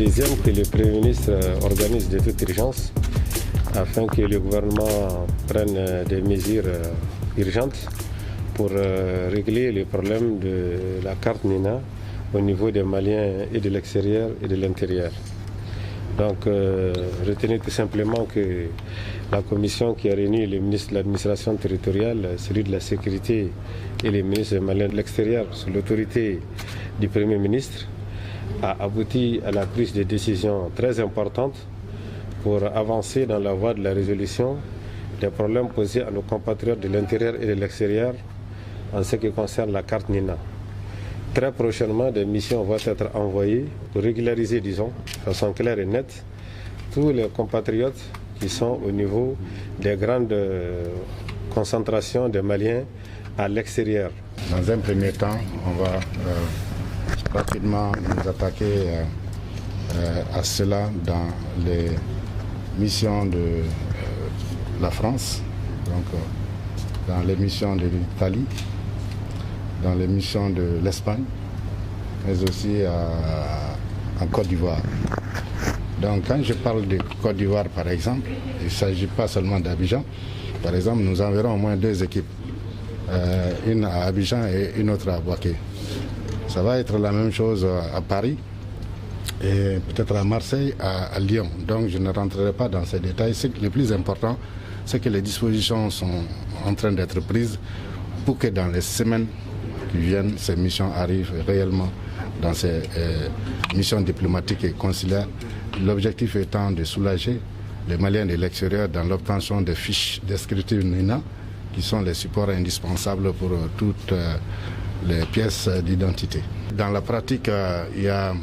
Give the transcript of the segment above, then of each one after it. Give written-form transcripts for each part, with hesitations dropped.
Deuxième, que le Premier ministre organise de toute urgence afin que le gouvernement prenne des mesures urgentes pour régler le problème de la carte NINA au niveau des Maliens et de l'extérieur et de l'intérieur. Donc, retenez tout simplement que la commission qui a réuni les ministres de l'administration territoriale, celui de la sécurité et les ministres des Maliens de l'extérieur sous l'autorité du Premier ministre, a abouti à la prise de décisions très importantes pour avancer dans la voie de la résolution des problèmes posés à nos compatriotes de l'intérieur et de l'extérieur en ce qui concerne la carte NINA. Très prochainement, des missions vont être envoyées pour régulariser, disons, de façon claire et nette, tous les compatriotes qui sont au niveau des grandes concentrations des Maliens à l'extérieur. Dans un premier temps, on va rapidement nous attaquer à cela dans les missions de la France, donc dans les missions de l'Italie, dans les missions de l'Espagne, mais aussi en Côte d'Ivoire. Donc quand je parle de Côte d'Ivoire par exemple, il ne s'agit pas seulement d'Abidjan. Par exemple, nous enverrons au moins 2 équipes, une à Abidjan et une autre à Bouaké. Ça va être la même chose à Paris et peut-être à Marseille, à Lyon. Donc je ne rentrerai pas dans ces détails. Le plus important, c'est que les dispositions sont en train d'être prises pour que dans les semaines qui viennent, ces missions arrivent réellement dans ces missions diplomatiques et consulaires. L'objectif étant de soulager les Maliens de l'extérieur dans l'obtention des fiches descriptives NINA, qui sont les supports indispensables pour toutes les pièces d'identité. Dans la pratique, il y a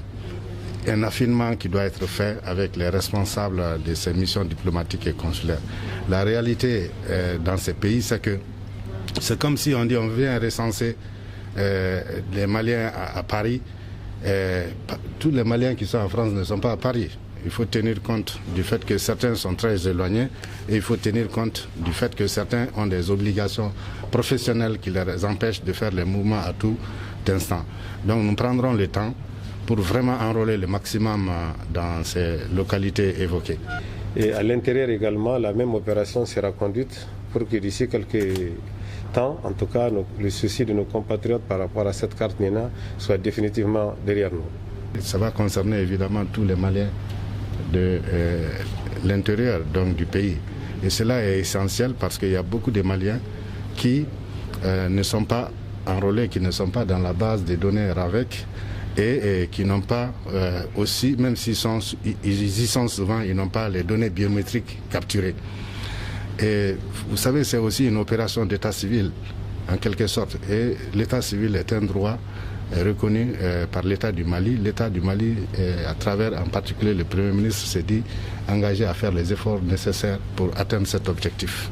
un affinement qui doit être fait avec les responsables de ces missions diplomatiques et consulaires. La réalité dans ces pays, c'est que c'est comme si on dit on vient recenser les Maliens à Paris. Tous les Maliens qui sont en France ne sont pas à Paris. Il faut tenir compte du fait que certains sont très éloignés et il faut tenir compte du fait que certains ont des obligations professionnelles qui les empêchent de faire les mouvements à tout instant. Donc nous prendrons le temps pour vraiment enrôler le maximum dans ces localités évoquées. Et à l'intérieur également, la même opération sera conduite pour que d'ici quelques temps, en tout cas, le souci de nos compatriotes par rapport à cette carte NINA soit définitivement derrière nous. Ça va concerner évidemment tous les Maliens de l'intérieur donc du pays. Et cela est essentiel parce qu'il y a beaucoup de Maliens qui ne sont pas enrôlés, qui ne sont pas dans la base des données RAVEC et qui n'ont pas aussi, même s'ils y sont souvent, ils n'ont pas les données biométriques capturées. Et vous savez, c'est aussi une opération d'état civil, en quelque sorte. Et l'état civil est un droit reconnu par l'État du Mali. L'État du Mali, à travers en particulier le Premier ministre, s'est dit engagé à faire les efforts nécessaires pour atteindre cet objectif.